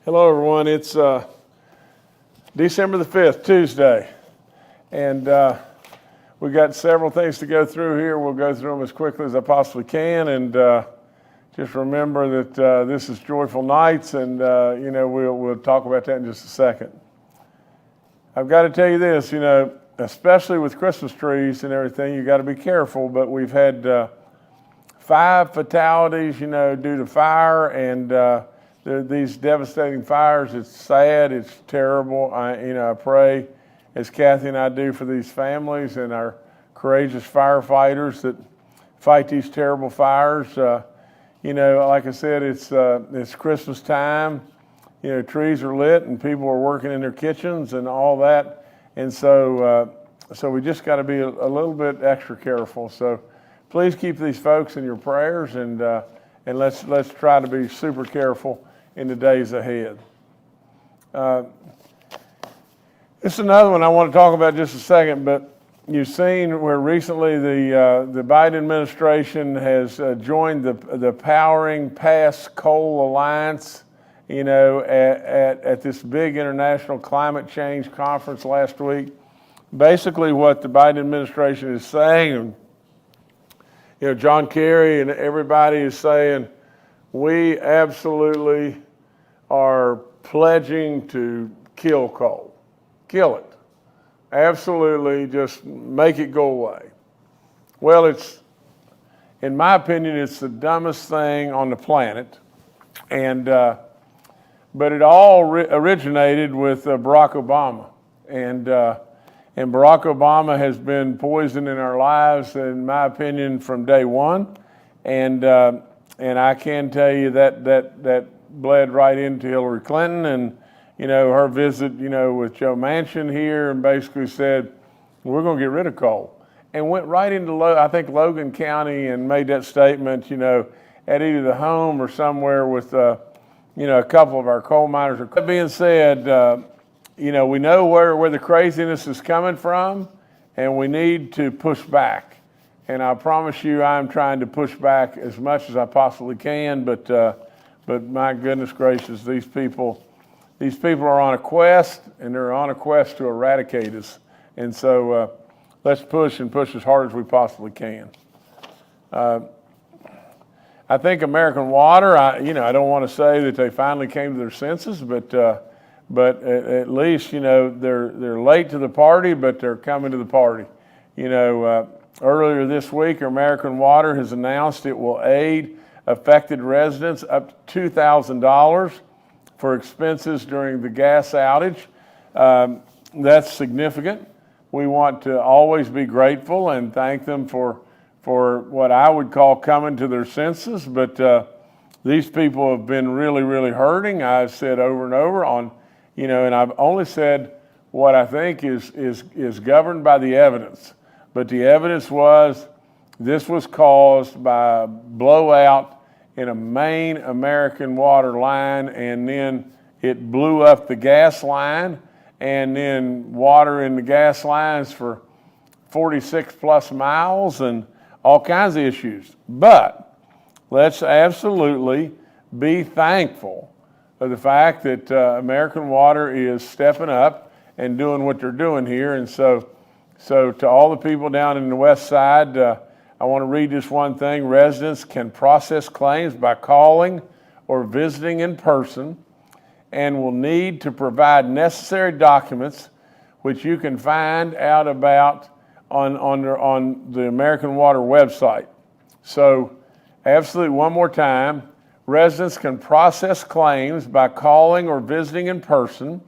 Hello, everyone. It's December the 5th, Tuesday, and we've got several things to go through here. We'll go through them as quickly as I possibly can, and just remember that this is Joyful Nights, and we'll talk about that in just a second. I've got to tell you this, especially with Christmas trees and everything, you got to be careful. But we've had 5 fatalities, due to fire, and these devastating fires. It's sad. It's terrible. I pray, as Kathy and I do, for these families and our courageous firefighters that fight these terrible fires. Like I said, it's Christmas time. Trees are lit and people are working in their kitchens and all that. And so we just got to be a little bit extra careful. So please keep these folks in your prayers, and let's try to be super careful in the days ahead. This is another one I want to talk about just a second, but you've seen where recently the Biden administration has joined the Powering Past Coal Alliance, at this big international climate change conference last week. Basically what the Biden administration is saying, John Kerry and everybody is saying, we absolutely are pledging to kill coal. Kill it. Absolutely, just make it go away. Well, in my opinion, it's the dumbest thing on the planet. But it all originated with Barack Obama. And Barack Obama has been poisoning our lives, in my opinion, from day one. And I can tell you that bled right into Hillary Clinton and, her visit, with Joe Manchin here, and basically said, we're going to get rid of coal. And went right into, I think, Logan County and made that statement, at either the home or somewhere with, a couple of our coal miners. That being said, we know where the craziness is coming from, and we need to push back. And I promise you, I'm trying to push back as much as I possibly can. But my goodness gracious, these people are on a quest, and they're on a quest to eradicate us. And so let's push as hard as we possibly can. I think American Water, I don't want to say that they finally came to their senses, but at least, they're late to the party, but they're coming to the party. Earlier this week, American Water has announced it will aid affected residents up to $2,000 for expenses during the gas outage. That's significant. We want to always be grateful and thank them for what I would call coming to their senses. But these people have been really, really hurting. I've said over and over and I've only said what I think is governed by the evidence. But the evidence was this was caused by a blowout in a main American Water line, and then it blew up the gas line, and then water in the gas lines for 46 plus miles and all kinds of issues. But let's absolutely be thankful of the fact that American Water is stepping up and doing what they're doing here. And so to all the people down in the west side, I want to read this one thing. Residents can process claims by calling or visiting in person, and will need to provide necessary documents, which you can find out about on the American Water website. So absolutely, one more time, residents can process claims by calling or visiting in person,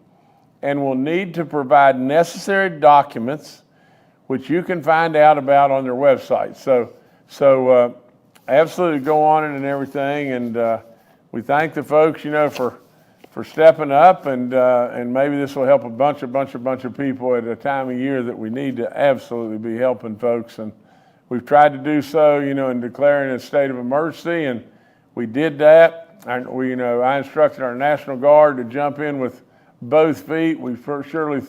and will need to provide necessary documents, which you can find out about on their website. So absolutely go on it and everything, and we thank the folks, for stepping up, and maybe this will help a bunch of people at a time of year that we need to absolutely be helping folks. And we've tried to do so, in declaring a state of emergency, and we did that. I instructed our National Guard to jump in with both feet. We surely,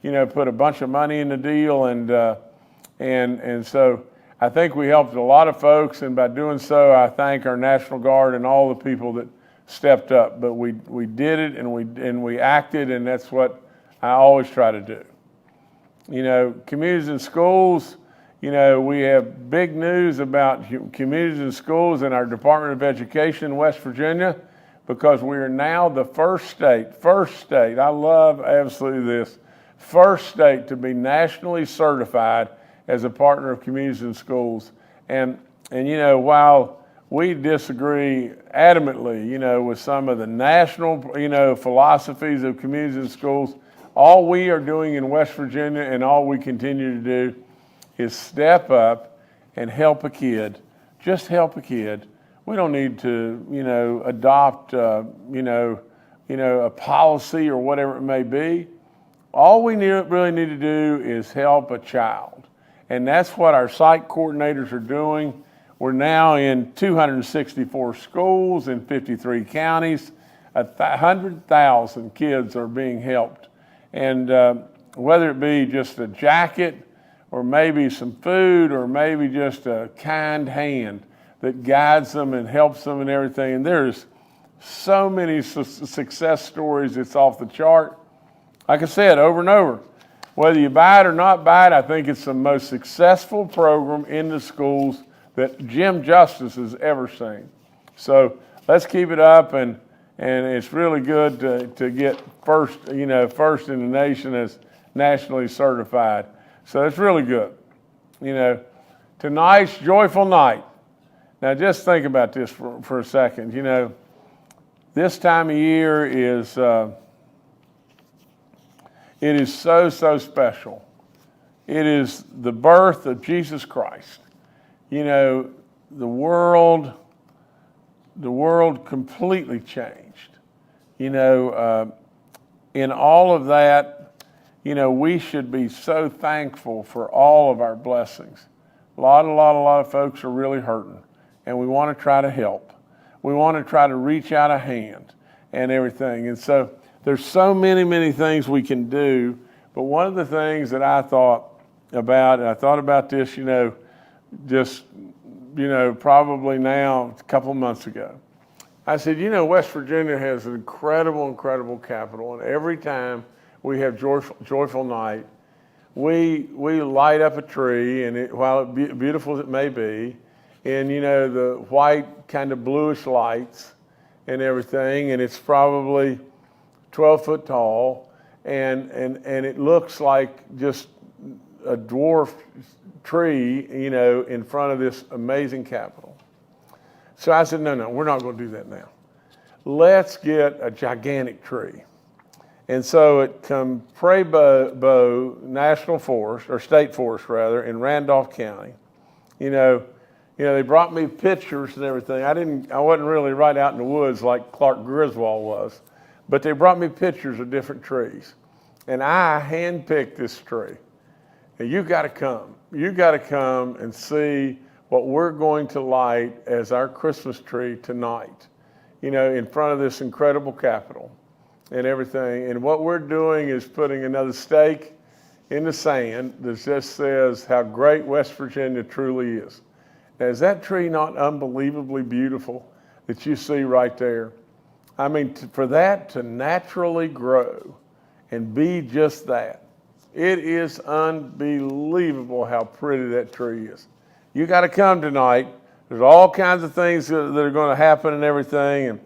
put a bunch of money in the deal, and so I think we helped a lot of folks, and by doing so, I thank our National Guard and all the people that stepped up, but we did it, and we acted, and that's what I always try to do. You know, communities and schools, you know, we have big news about communities and schools in our Department of Education in West Virginia, because we are now the first state, I love absolutely this, first state to be nationally certified as a partner of communities and schools. And you know, while we disagree adamantly, you know, with some of the national, you know, philosophies of communities and schools, all we are doing in West Virginia and all we continue to do is step up and help a kid. Just help a kid. We don't need to, you know, adopt, you know, a policy or whatever it may be. All we really need to do is help a child. And that's what our site coordinators are doing. We're now in 264 schools in 53 counties. 100,000 kids are being helped. And whether it be just a jacket or maybe some food or maybe just a kind hand that guides them and helps them and everything. And there's so many success stories, it's off the chart. Like I said, over and over, whether you buy it or not buy it, I think it's the most successful program in the schools that Jim Justice has ever seen. So let's keep it up, and it's really good to get first in the nation as nationally certified. So it's really good. You know, tonight's joyful night. Now just think about this for a second. You know, this time of year is, it is so special. It is the birth of Jesus Christ. You know, the world completely changed. You know, in all of that, you know, we should be so thankful for all of our blessings. A lot of folks are really hurting, and we want to try to help. We want to try to reach out a hand and everything. And so there's so many things we can do, but one of the things that I thought about, and I thought about this, you know, just, you know, probably now a couple months ago. I said, you know, West Virginia has an incredible capital, and every time we have joyful night, we light up a tree, and while beautiful as it may be, and you know, the white kind of bluish lights and everything, and it's probably 12 foot tall, and it looks like just a dwarf tree, you know, in front of this amazing capitol. So I said, no, we're not going to do that now. Let's get a gigantic tree. And so at Prairie-Bow National Forest, or State Forest rather, in Randolph County, you know, they brought me pictures and everything. I wasn't really right out in the woods like Clark Griswold was, but they brought me pictures of different trees. And I handpicked this tree. And you got to come. You got to come and see what we're going to light as our Christmas tree tonight, you know, in front of this incredible capitol and everything. And what we're doing is putting another stake in the sand that just says how great West Virginia truly is. Now, is that tree not unbelievably beautiful that you see right there? I mean, for that to naturally grow and be just that, it is unbelievable how pretty that tree is. You got to come tonight. There's all kinds of things that are going to happen and everything. And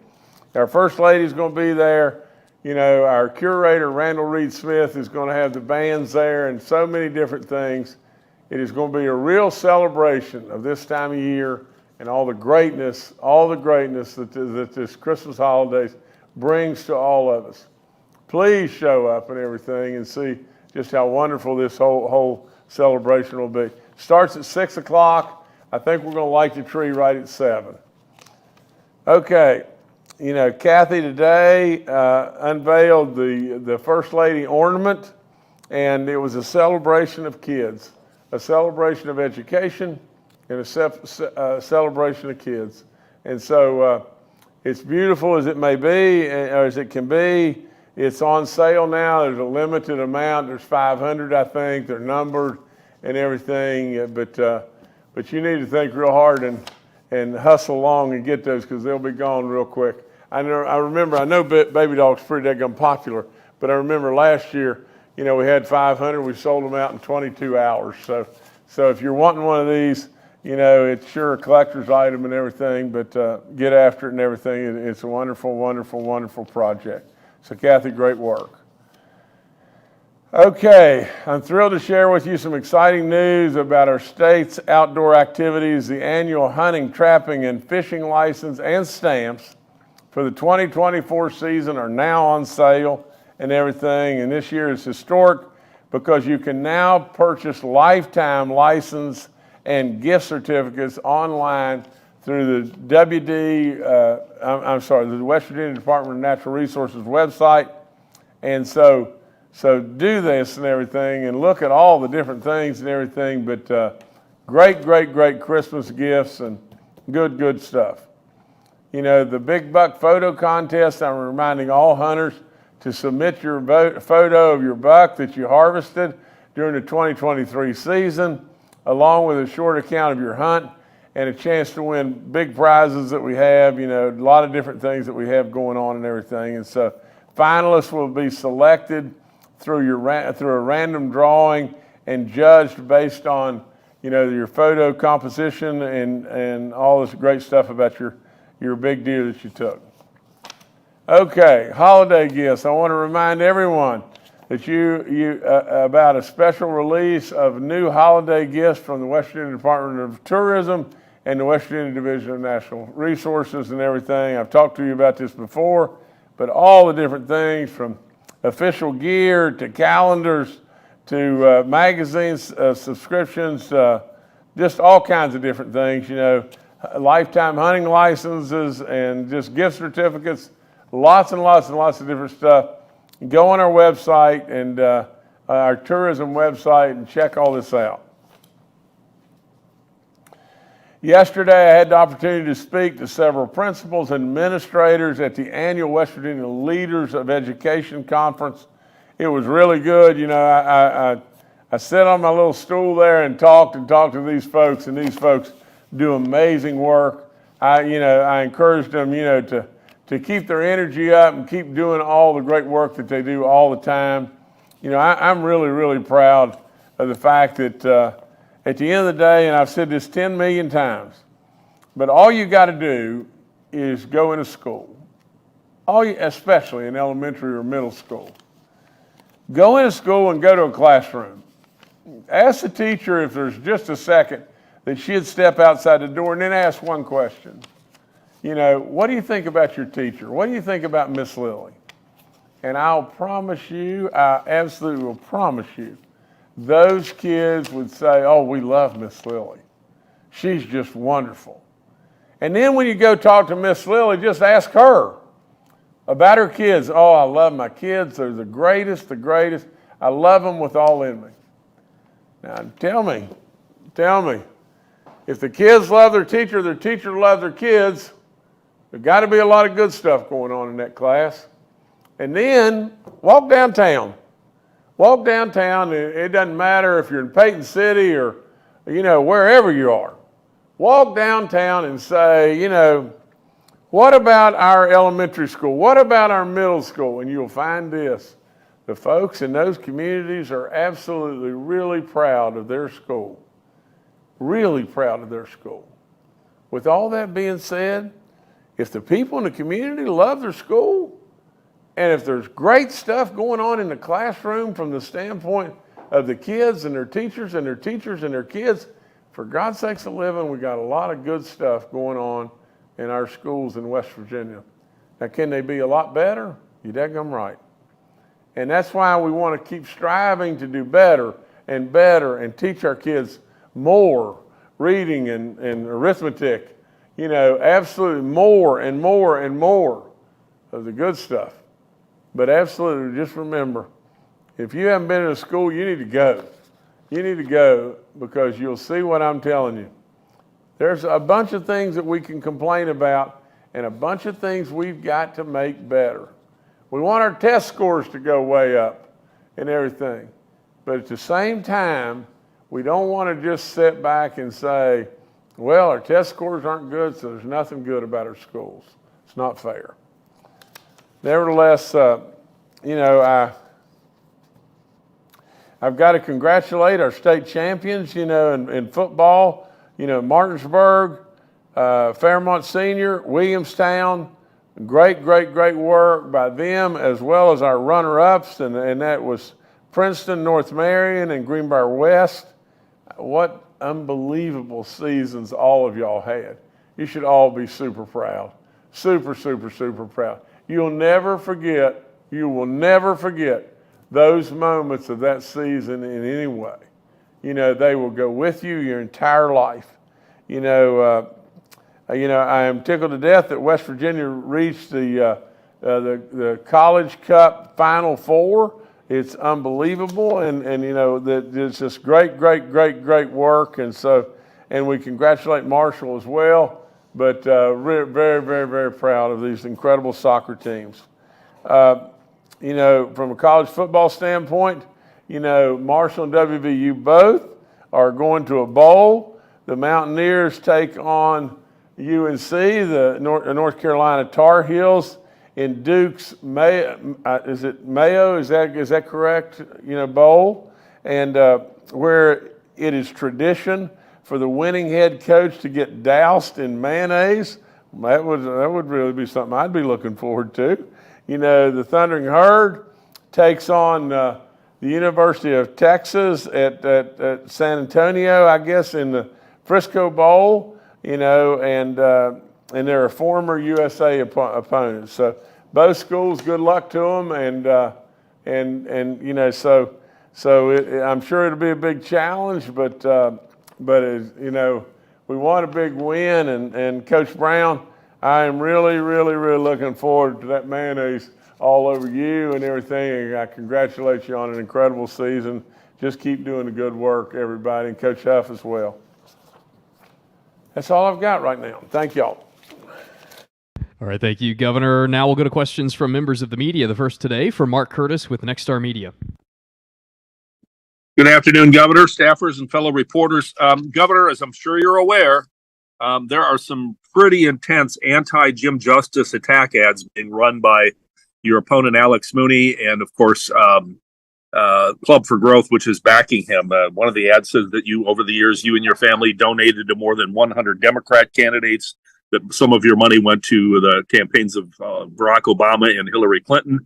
our First Lady's going to be there. You know, our curator, Randall Reed Smith, is going to have the bands there and so many different things. It is going to be a real celebration of this time of year and all the greatness that this Christmas holidays brings to all of us. Please show up and everything and see just how wonderful this whole celebration will be. Starts at 6 o'clock. I think we're going to light the tree right at 7. Okay, you know, Kathy today unveiled the First Lady ornament, and it was a celebration of kids, a celebration of education, and a celebration of kids. And so it's beautiful as it may be, or as it can be. It's on sale now. There's a limited amount. There's 500, I think. They're numbered and everything. But you need to think real hard and hustle along and get those, because they'll be gone real quick. I know Baby Dog's pretty daggum popular, but I remember last year, we had 500. We sold them out in 22 hours. So if you're wanting one of these, it's sure a collector's item and everything, but get after it and everything. It's a wonderful, wonderful, wonderful project. So Kathy, great work. Okay, I'm thrilled to share with you some exciting news about our state's outdoor activities. The annual hunting, trapping, and fishing license and stamps for the 2024 season are now on sale and everything. And this year is historic because you can now purchase lifetime license and gift certificates online through the the West Virginia Department of Natural Resources website. And so do this and everything and look at all the different things and everything, but great, great, great Christmas gifts and good stuff. The Big Buck Photo Contest, I'm reminding all hunters to submit your photo of your buck that you harvested during the 2023 season, along with a short account of your hunt and a chance to win big prizes that we have, a lot of different things that we have going on and everything. And so finalists will be selected through a random drawing and judged based on, your photo composition and all this great stuff about your big deer that you took. Okay, holiday gifts. I want to remind everyone that about a special release of new holiday gifts from the West Virginia Department of Tourism and the West Virginia Division of Natural Resources and everything. I've talked to you about this before, but all the different things from official gear to calendars to magazines, subscriptions, just all kinds of different things, lifetime hunting licenses and just gift certificates, lots and lots and lots of different stuff. Go on our website and our tourism website and check all this out. Yesterday, I had the opportunity to speak to several principals and administrators at the annual West Virginia Leaders of Education Conference. It was really good. I sat on my little stool there and talked to these folks, and these folks do amazing work. I encouraged them, to keep their energy up and keep doing all the great work that they do all the time. I'm really, really proud of the fact that at the end of the day, and I've said this 10 million times, but all you got to do is go into school, especially in elementary or middle school. Go into school and go to a classroom. Ask the teacher if there's just a second that she'd step outside the door and then ask one question. What do you think about your teacher? What do you think about Miss Lily? And I absolutely will promise you, those kids would say, oh, we love Miss Lily. She's just wonderful. And then when you go talk to Miss Lily, just ask her about her kids. Oh, I love my kids. They're the greatest. I love them with all in me. Now, tell me, if the kids love their teacher loves their kids, there's got to be a lot of good stuff going on in that class. And then walk downtown. It doesn't matter if you're in Peyton City or, wherever you are. Walk downtown and say, what about our elementary school? What about our middle school? And you'll find this. The folks in those communities are absolutely really proud of their school. Really proud of their school. With all that being said, if the people in the community love their school, and if there's great stuff going on in the classroom from the standpoint of the kids and their teachers and their teachers and their kids, for God's sakes of living, we got a lot of good stuff going on in our schools in West Virginia. Now, can they be a lot better? You're daggum right. And that's why we want to keep striving to do better and teach our kids more reading and arithmetic, absolutely more and more and more of the good stuff. But absolutely, just remember, if you haven't been in a school, you need to go. You need to go because you'll see what I'm telling you. There's a bunch of things that we can complain about and a bunch of things we've got to make better. We want our test scores to go way up and everything. But at the same time, we don't want to just sit back and say, well, our test scores aren't good, so there's nothing good about our schools. It's not fair. nevertheless, I've got to congratulate our state champions, in football, Martinsburg, Fairmont Senior, Williamstown. Great work by them, as well as our runner-ups, and that was Princeton, North Marion, and Greenbrier West. What unbelievable seasons all of y'all had. You should all be super proud. Super proud. You will never forget those moments of that season in any way. They will go with you your entire life. I am tickled to death that West Virginia reached the College Cup Final Four. It's unbelievable, and that it's just great work, and we congratulate Marshall as well. But very proud of these incredible soccer teams. From a college football standpoint, Marshall and WVU both are going to a bowl. The Mountaineers take on UNC, the North Carolina Tar Heels, in Duke's is it Mayo? Is that correct? Bowl, and where it is tradition for the winning head coach to get doused in mayonnaise. That would really be something I'd be looking forward to. The Thundering Herd takes on the University of Texas at San Antonio, I guess, in the Frisco Bowl, and they're a former USA opponent. So both schools, good luck to them, so I'm sure it'll be a big challenge, but we want a big win, and Coach Brown, I am really looking forward to that mayonnaise all over you and everything, and I congratulate you on an incredible season. Just keep doing the good work, everybody, and Coach Huff as well. That's all I've got right now. Thank y'all. All right, thank you, Governor. Now we'll go to questions from members of the media. The first today from Mark Curtis with Nexstar Media. Good afternoon, Governor, staffers, and fellow reporters. Governor, as I'm sure you're aware, there are some pretty intense anti-Jim Justice attack ads being run by your opponent, Alex Mooney, and, of course, Club for Growth, which is backing him. One of the ads says that over the years, you and your family donated to more than 100 Democrat candidates, that some of your money went to the campaigns of Barack Obama and Hillary Clinton.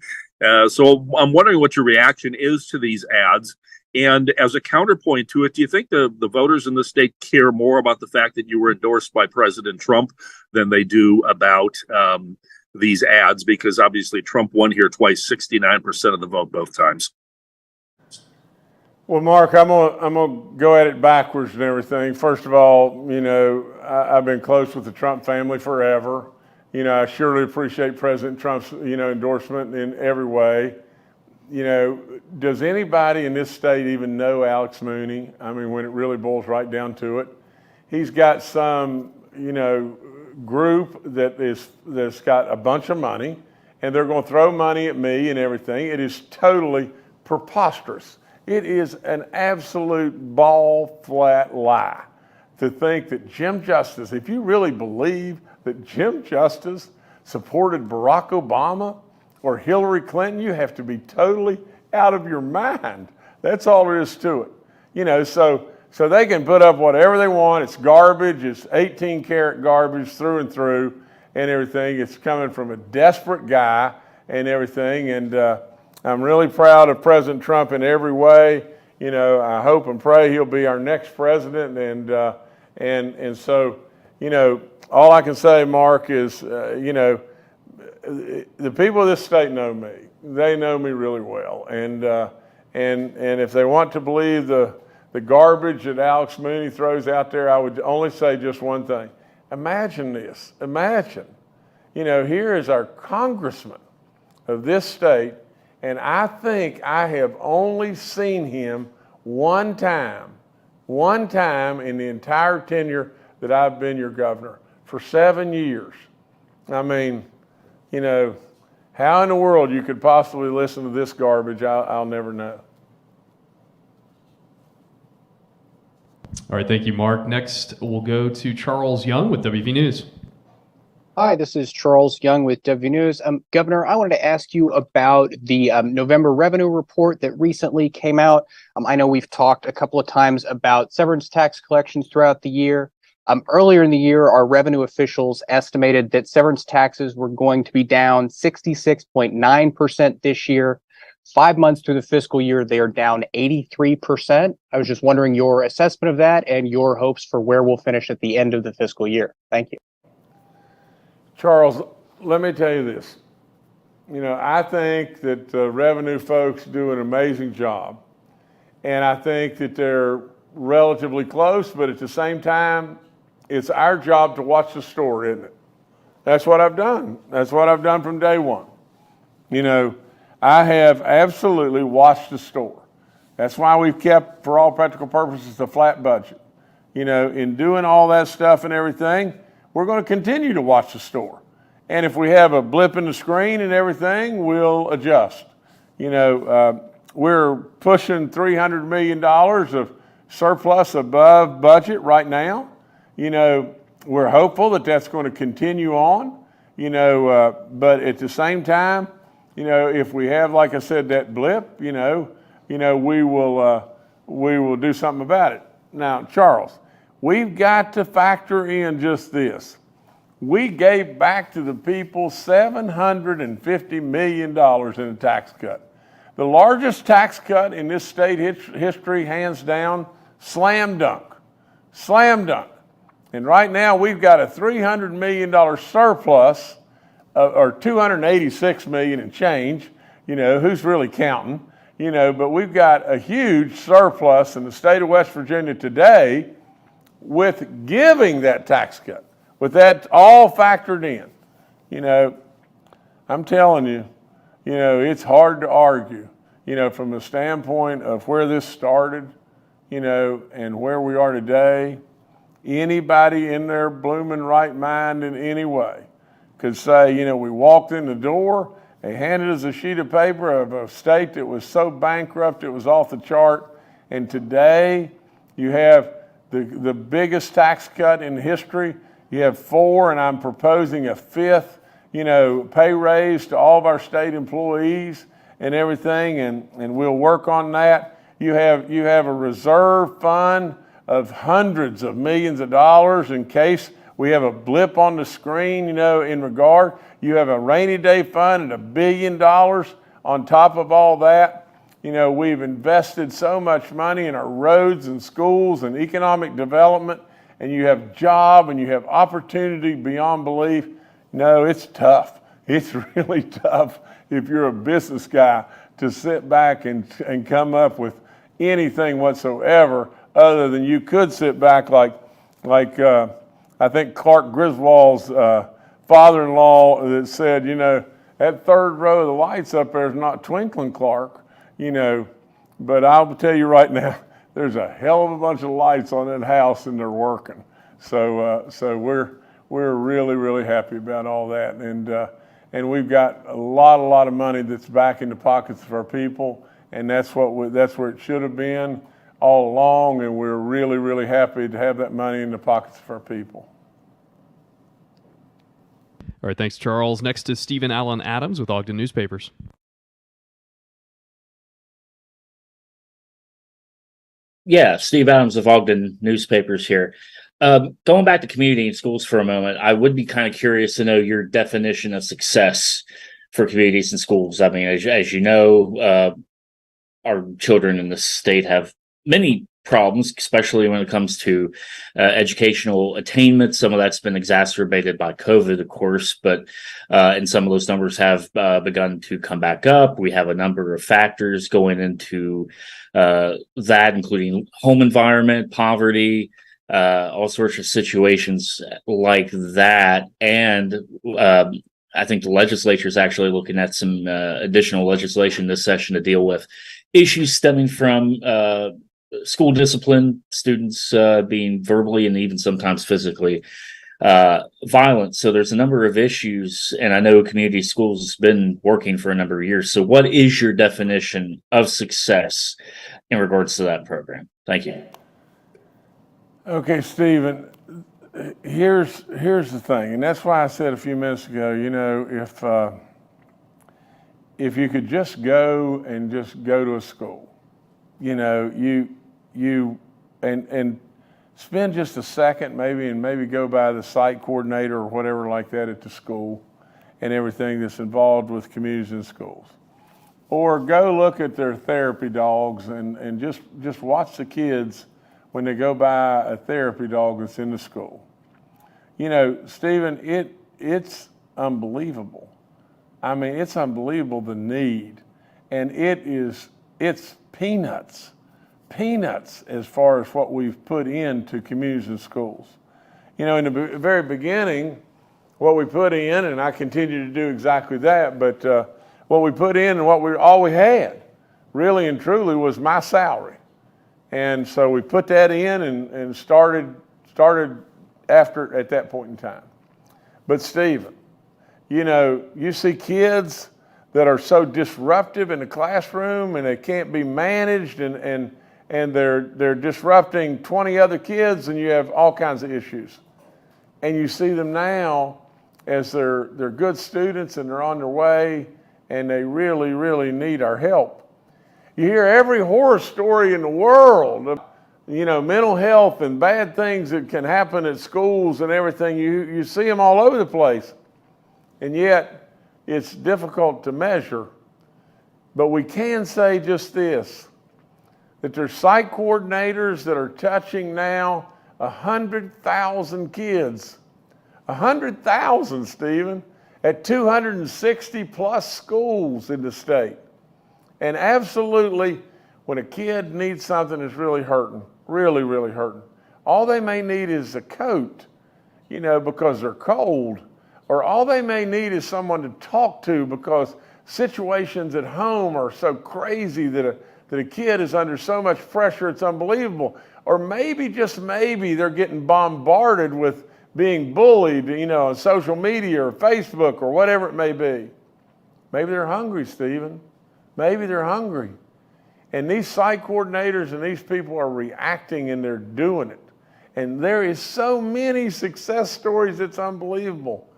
So I'm wondering what your reaction is to these ads. And as a counterpoint to it, do you think the voters in the state care more about the fact that you were endorsed by President Trump than they do about these ads? Because obviously Trump won here twice, 69% of the vote both times. Well, Mark, I'm gonna go at it backwards and everything. First of all, I've been close with the Trump family forever. I surely appreciate President Trump's, endorsement in every way. Does anybody in this state even know Alex Mooney? I mean, when it really boils right down to it, he's got some, group that's got a bunch of money, and they're going to throw money at me and everything. It is totally preposterous. It is an absolute ball-flat lie to think that Jim Justice, if you really believe that Jim Justice supported Barack Obama or Hillary Clinton, you have to be totally out of your mind. That's all there is to it. So they can put up whatever they want. It's garbage. It's 18-karat garbage through and through and everything. It's coming from a desperate guy and everything. And I'm really proud of President Trump in every way. I hope and pray he'll be our next president. And so, all I can say, Mark, is, the people of this state know me. They know me really well. And if they want to believe the garbage that Alex Mooney throws out there, I would only say just one thing. Imagine this. Imagine, here is our congressman of this state, and I think I have only seen him one time in the entire tenure that I've been your governor, for 7 years. I mean, how in the world you could possibly listen to this garbage, I'll never know. All right, thank you, Mark. Next, we'll go to Charles Young with WV News. Hi, this is Charles Young with W News. Governor, I wanted to ask you about the November revenue report that recently came out. I know we've talked a couple of times about severance tax collections throughout the year. Earlier in the year, our revenue officials estimated that severance taxes were going to be down 66.9% this year. 5 months through the fiscal year, they are down 83%. I was just wondering your assessment of that and your hopes for where we'll finish at the end of the fiscal year. Thank you. Charles, let me tell you this. I think that the revenue folks do an amazing job. And I think that they're relatively close, but at the same time, it's our job to watch the store, isn't it? That's what I've done. That's what I've done from day one. I have absolutely watched the store. That's why we've kept, for all practical purposes, a flat budget. In doing all that stuff and everything, we're going to continue to watch the store. And if we have a blip in the screen and everything, we'll adjust. We're pushing $300 million of surplus above budget right now. We're hopeful that that's going to continue on, but at the same time, if we have, like I said, that blip, we will do something about it. Now, Charles, we've got to factor in just this. We gave back to the people $750 million in a tax cut. The largest tax cut in this state history, hands down, slam dunk. Slam dunk. And right now we've got a $300 million surplus, or $286 million and change. Who's really counting? But we've got a huge surplus in the state of West Virginia today with giving that tax cut, with that all factored in. I'm telling you, it's hard to argue, from the standpoint of where this started, and where we are today. Anybody in their blooming right mind in any way could say, we walked in the door, they handed us a sheet of paper of a state that was so bankrupt it was off the chart, and today you have the biggest tax cut in history. You have 4, and I'm proposing a 5th, pay raise to all of our state employees and everything, and we'll work on that. You have a reserve fund of hundreds of millions of dollars in case we have a blip on the screen, in regard. You have a rainy day fund and $1 billion on top of all that. We've invested so much money in our roads and schools and economic development, and you have job and you have opportunity beyond belief. No, it's tough. It's really tough if you're a business guy to sit back and come up with anything whatsoever other than you could sit back like I think Clark Griswold's father-in-law that said, that third row of the lights up there is not twinkling, Clark, but I'll tell you right now, there's a hell of a bunch of lights on that house and they're working. So we're really, really happy about all that. And we've got a lot of money that's back in the pockets of our people, and that's where it should have been all along, and we're really, really happy to have that money in the pockets of our people. All right, thanks, Charles. Next is Stephen Allen Adams with Ogden Newspapers. Yeah, Steve Adams of Ogden Newspapers here. Going back to community and schools for a moment, I would be kind of curious to know your definition of success for communities and schools. I mean, as you know, our children in the state have many problems, especially when it comes to educational attainment. Some of that's been exacerbated by COVID, of course, but and some of those numbers have begun to come back up. We have a number of factors going into that, including home environment, poverty, all sorts of situations like that. And I think the legislature is actually looking at some additional legislation this session to deal with issues stemming from school discipline, students being verbally and even sometimes physically violent. So there's a number of issues, and I know community schools has been working for a number of years. So what is your definition of success in regards to that program? Thank you. Okay, Stephen, here's the thing, and that's why I said a few minutes ago, if you could just go to a school, and spend just a second maybe go by the site coordinator or whatever like that at the school and everything that's involved with communities and schools. Or go look at their therapy dogs and just watch the kids when they go by a therapy dog that's in the school. Stephen, it's unbelievable. I mean, it's unbelievable, the need. And it's peanuts as far as what we've put into communities and schools. In the very beginning, what we put in, and I continue to do exactly that, but what we put in and all we had, really and truly, was my salary. And so we put that in and started at that point in time. But Stephen, you see kids that are so disruptive in the classroom and they can't be managed and they're disrupting 20 other kids, and you have all kinds of issues. And you see them now as they're good students and they're on their way and they really, really need our help. You hear every horror story in the world of, mental health and bad things that can happen at schools and everything. You see them all over the place. And yet, it's difficult to measure. But we can say just this, that there's site coordinators that are touching now 100,000 kids. 100,000, Stephen, at 260 plus schools in the state. And absolutely, when a kid needs something that's really hurting, really, really hurting, all they may need is a coat, because they're cold. Or all they may need is someone to talk to because situations at home are so crazy that a kid is under so much pressure it's unbelievable. Or maybe, just maybe, they're getting bombarded with being bullied, on social media or Facebook or whatever it may be. Maybe they're hungry, Stephen. Maybe they're hungry. And these site coordinators and these people are reacting and they're doing it. And there is so many success stories, it's unbelievable.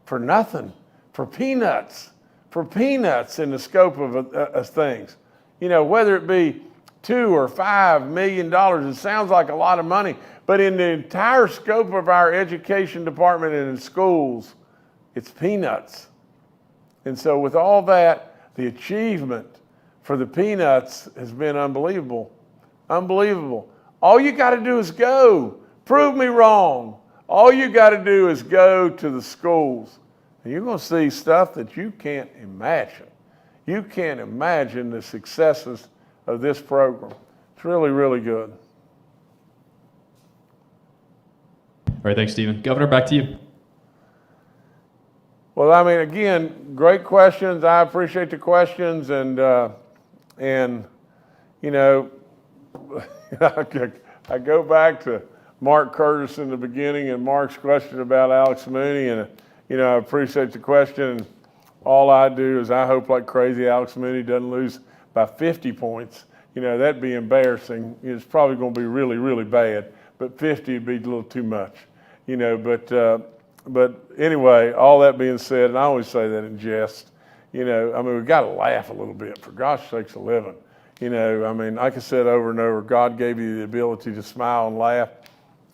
For nothing, for peanuts in the scope of things. Whether it be $2 or $5 million, it sounds like a lot of money, but in the entire scope of our education department and in schools, it's peanuts. And so with all that, the achievement for the peanuts has been unbelievable. Unbelievable. All you got to do is go. Prove me wrong. All you got to do is go to the schools, and you're going to see stuff that you can't imagine. You can't imagine the successes of this program. It's really, really good. All right, thanks, Stephen. Governor, back to you. Well, I mean, again, great questions. I appreciate the questions, and I go back to Mark Curtis in the beginning and Mark's question about Alex Mooney, and I appreciate the question. All I do is I hope like crazy Alex Mooney doesn't lose by 50 points. That'd be embarrassing. It's probably going to be really, really bad, but 50 would be a little too much. But anyway, all that being said, and I always say that in jest, we've got to laugh a little bit, for gosh sakes, a living. Like I said over and over, God gave you the ability to smile and laugh,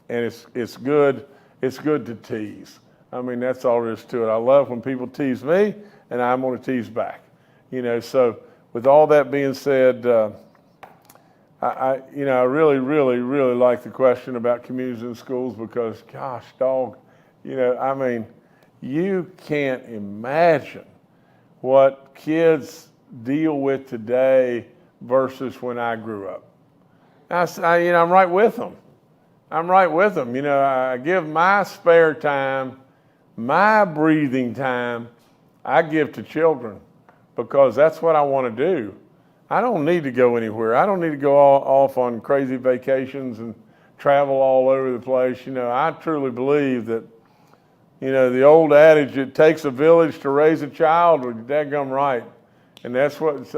and it's good. It's good to tease. That's all there is to it. I love when people tease me, and I'm going to tease back. So with all that being said, I really, really, really like the question about communities and schools because, gosh, dog, you can't imagine what kids deal with today versus when I grew up. I'm right with them. I give my spare time, my breathing time, I give to children because that's what I want to do. I don't need to go anywhere. I don't need to go off on crazy vacations and travel all over the place. I truly believe that, the old adage, it takes a village to raise a child, was dadgum right. And that's what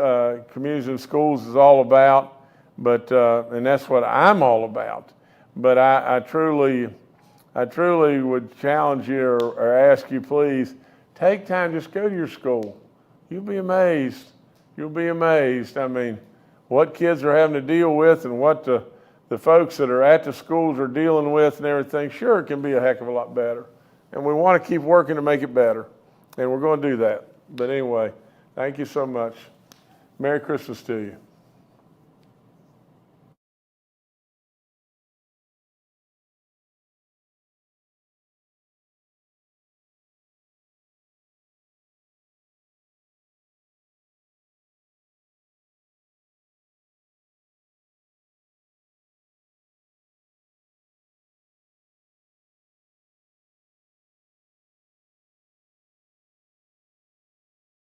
communities and schools is all about. And that's what I'm all about. But I truly I truly would challenge you or ask you, please, take time, just go to your school. You'll be amazed. You'll be amazed. I mean, what kids are having to deal with and what the folks that are at the schools are dealing with and everything. Sure, it can be a heck of a lot better. And we want to keep working to make it better. And we're going to do that. But anyway, thank you so much. Merry Christmas to you.